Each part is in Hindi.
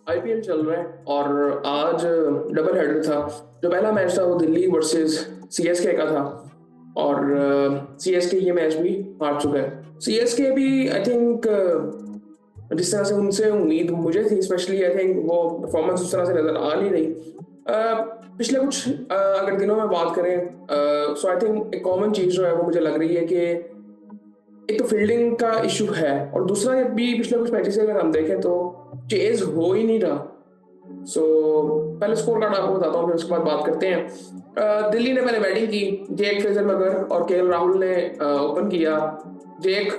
आईपीएल चल रहा है और आज डबल हेडर था। जो पहला मैच था वो दिल्ली वर्सेस सीएसके का था और सीएसके ये मैच भी हार चुका है। सीएसके भी आई थिंक जिस तरह से उनसे उम्मीद मुझे थी, स्पेशली आई थिंक वो परफॉर्मेंस उस तरह से नजर आ नहीं रही। पिछले कुछ अगर दिनों में बात करें, सो आई थिंक एक कॉमन चीज जो है वो मुझे लग रही है कि एक तो फील्डिंग का इशू है और दूसरा भी पिछले कुछ मैचेस अगर हम देखें तो चेज हो ही नहीं रहा। सो पहले स्कोर कार्ड आपको बताता हूँ, फिर उसके बाद बात करते हैं। दिल्ली ने पहले बैटिंग की, जेक फ्रेजर और केएल राहुल ने ओपन किया। जेक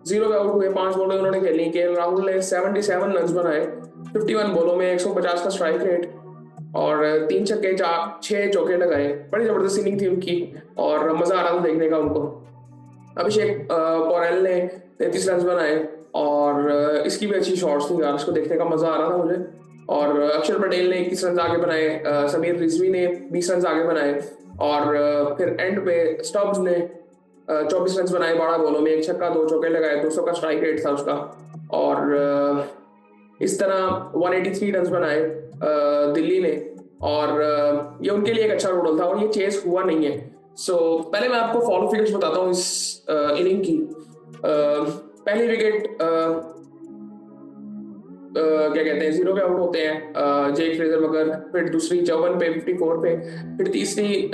0 पे आउट हुए, 5 बॉलें उन्होंने खेली। केएल राहुल ने 77 रन बनाए 51 बॉलों में, 150 का स्ट्राइक रेट और 3 छक्के 6 चौके लगाए। बड़ी जबरदस्त इनिंग थी उनकी और मजा आ रहा था देखने का उनको। अभिषेक पौरेल ने 33 रन बनाए और इसकी भी अच्छी शॉट्स थी यार, इसको देखने का मजा आ रहा था मुझे। और अक्षर पटेल ने 21 रन आगे बनाए, समीर रिजवी ने 20 रन आगे बनाए और फिर एंड पे स्टब्स ने 24 रन बनाए 12 बॉलों में, 1 छक्का 2 चौके लगाए, 200 का स्ट्राइक रेट था उसका। और इस तरह 183 रन बनाए दिल्ली ने और ये उनके लिए एक अच्छा टोटल था और ये चेस हुआ नहीं है। सो पहले मैं आपको फॉलो फिगर्स बताता हूँ इस इनिंग की। पहली विकेट क्या कहते हैं 0 पे आउट होते हैं जेक फ्रेजर मगर, फिर दूसरी 54 पे 54 पे, फिर तीसरी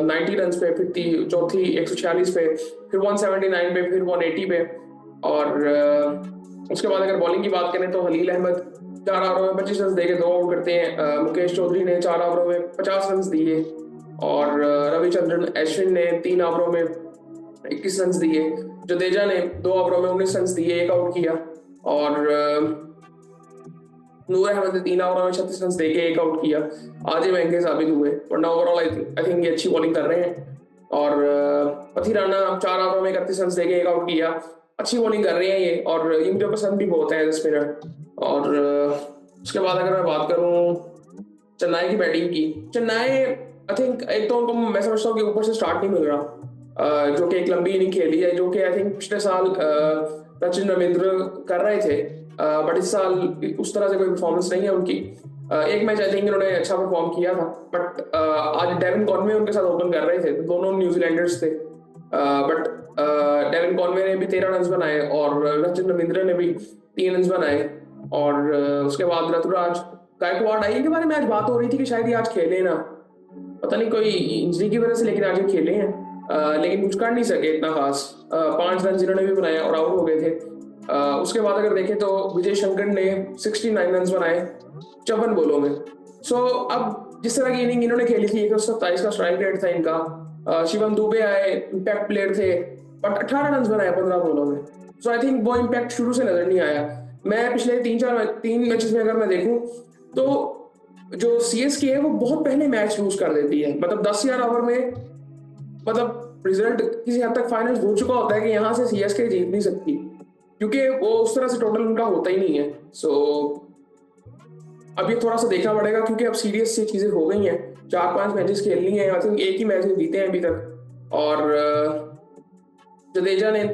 90 रन पे, फिर चौथी 146 पे, फिर 179 पे, फिर 180 पे। और उसके बाद अगर बॉलिंग की बात करें तो हलील अहमद 4 ओवरों में 25 रन देके 2 आउट करते हैं। मुकेश चौधरी ने 4 ओवरों में 50 रन दिए और रविचंद्रन अश्विन ने 3 ओवरों में 21 रन दिए। जडेजा ने 2 ओवरों में 19 रन दिए, 1 आउट किया। और नूर अहमद ने 3 ओवरों में 36 रन देके 1 आउट किया। आज ये महंगे साबित हुए, वरना ओवरऑल आई थिंक ये अच्छी बॉलिंग कर रहे हैं। और पथी राणा 4 ओवरों में 31 रन देके 1 आउट किया। अच्छी बॉलिंग कर रहे हैं ये और ये मुझे पसंद भी बहुत है स्पिनर। और उसके बाद अगर मैं बात करूं चेन्नई की बैटिंग की, चेन्नई आई थिंक एक तो उनको मैं समझता हूँ कि ऊपर से स्टार्ट नहीं मिल रहा, जो कि एक लंबी इनिंग खेली है, जो कि आई थिंक पिछले साल सचिन रविंद्र कर रहे थे, बट इस साल उस तरह से कोई परफॉर्मेंस नहीं है उनकी। एक मैच आई थिंक इन्होंने अच्छा परफॉर्म किया था, बट आज डेविन कॉनवे उनके साथ ओपन कर रहे थे, तो दोनों न्यूजीलैंडर्स थे। बट डेविन कॉनवे ने भी 13 रन बनाए और सचिन रविंद्र ने भी 3 रन बनाए। और उसके बाद ऋतुराज गायकवाड़ आई, इनके बारे में आज बात हो रही थी कि शायद ये आज खेले ना, पता नहीं कोई इंजरी की वजह से, लेकिन आज ये खेले हैं। लेकिन कुछ कर नहीं सके इतना खास। 5 रन जिन्होंने भी बनाए और आउट हो गए थे। उसके बाद अगर देखें तो विजय शंकर ने 69 रन बनाए 54 बॉलों में। सो अब जिस तरह की इनिंग इन्होंने खेली थी, 127 का स्ट्राइक रेट था इनका। शिवम दुबे आए, इम्पैक्ट प्लेयर थे, बट 18 रन बनाए 15 बॉलों में। सो आई थिंक वो इम्पैक्ट शुरू से नजर नहीं आया। मैं पिछले 3 मैचेस में अगर मैं देखूं तो जो सीएसके है वो बहुत पहले मैच लूज कर देती है, मतलब 10 ओवर में, मतलब रिजल्ट किसी हद तक फाइनल हो चुका होता है कि यहाँ से सीएसके जीत नहीं सकती, क्योंकि वो उस तरह से टोटल उनका होता ही नहीं है। सो अब ये थोड़ा सा देखना पड़ेगा, क्योंकि अब सीरियस सी चीजें हो गई हैं। 4-5 मैचेस खेलनी है, आई थिंक एक ही मैच में जीते हैं अभी तक। और जडेजा ने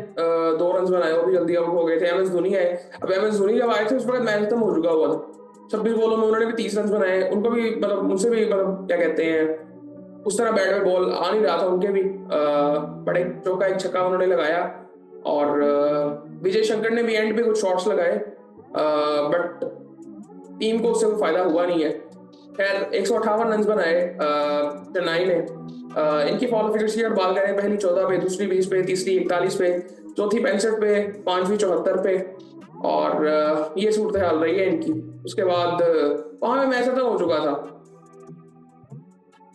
2 रन बनाए, वो भी जल्दी आउट हो गए थे। एम एस धोनी आए, अब एम एस धोनी जब आए थे उस वक्त मैच खत्म हो चुका हुआ था। 26 बॉलों में उन्होंने भी 30 रन बनाए, उनको भी मतलब उनसे भी मतलब क्या कहते हैं उस तरह बैट में बॉल आ नहीं रहा था उनके भी। बड़े चौका 1 छक्का उन्होंने लगाया और विजय शंकर ने भी एंड पे कुछ शॉट्स लगाए, बट टीम को उससे कोई फायदा हुआ नहीं है। खैर 158 रन बनाए चेन्नई ने। इनकी फॉलो फिगर्स की अगर बात करें, पहली 14 पे, दूसरी 20 पे, तीसरी 41 पे, चौथी 65 पे, पांचवी 74 पे। और ये सूरत हाल रही है इनकी। उसके बाद वहां पे मैच खत्म हो चुका था,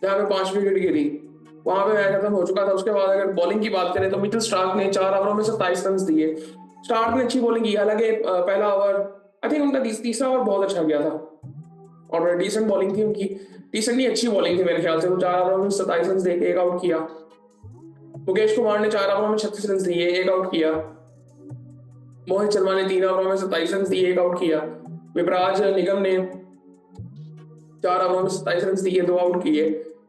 जहाँ पे 5 विकेट गिरी वहां पे मैच खत्म हो चुका था। उसके बाद अगर बॉलिंग की बात करें तो मिचेल स्टार्क ने 4 ओवरों में 27 रन दिए। स्टार्क ने अच्छी बॉलिंग की, हालांकि पहला ओवर आई थिंक उनका तीसरा ओवर बहुत अच्छा गया था और डिसेंट बॉलिंग थी उनकी। डिसेंट नहीं, अच्छी बॉलिंग थी मेरे ख्याल से। वो 4 ओवरों में 27 रन देके 1 आउट किया। मुकेश कुमार ने 4 ओवरों में 36 रन दिए, 1 आउट किया। मोहित शर्मा ने 3 ओवरों में 27 रन दिए, 1 आउट किया। विपराज निगम ने 4 ओवरों में 27 रन दिए, 2 आउट किए।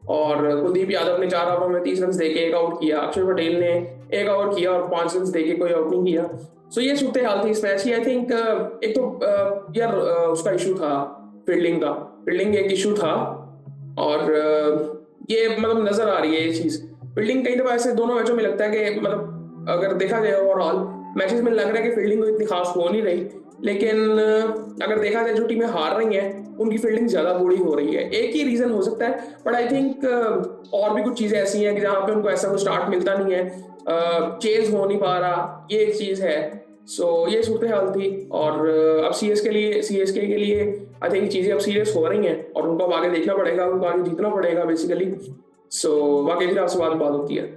और कुलदीप यादव ने 4 ओवरों में 30 रन देके 1 आउट किया। अक्षर पटेल ने एक ओवर किया और 5 रन देके कोई आउट नहीं किया। सो ये सूरत हाल थी इस मैच की। आई थिंक एक तो यार उसका इशू था फील्डिंग का, फील्डिंग एक इशू था। और ये मतलब नजर आ रही है ये चीज। फील्डिंग कई दफा ऐसे दोनों मैचों में लगता है कि मतलब अगर देखा जाए ओवरऑल मैचेस में लग रहा है कि फील्डिंग को इतनी खास हो नहीं रही, लेकिन अगर देखा जाए जो टीमें हार रही हैं उनकी फील्डिंग ज्यादा बुरी हो रही है। एक ही रीजन हो सकता है, बट आई थिंक और भी कुछ चीजें ऐसी हैं कि जहाँ पे उनको ऐसा कुछ स्टार्ट मिलता नहीं है, चेज हो नहीं पा रहा, ये एक चीज है। सो ये सूरत हाल थी। और अब सीएसके के लिए आई थिंक चीजें अब सीरियस हो रही हैं और उनको अब आगे देखना पड़ेगा, उनको आगे जीतना पड़ेगा बेसिकली। सो बाकी फिर आपसे बात होती है।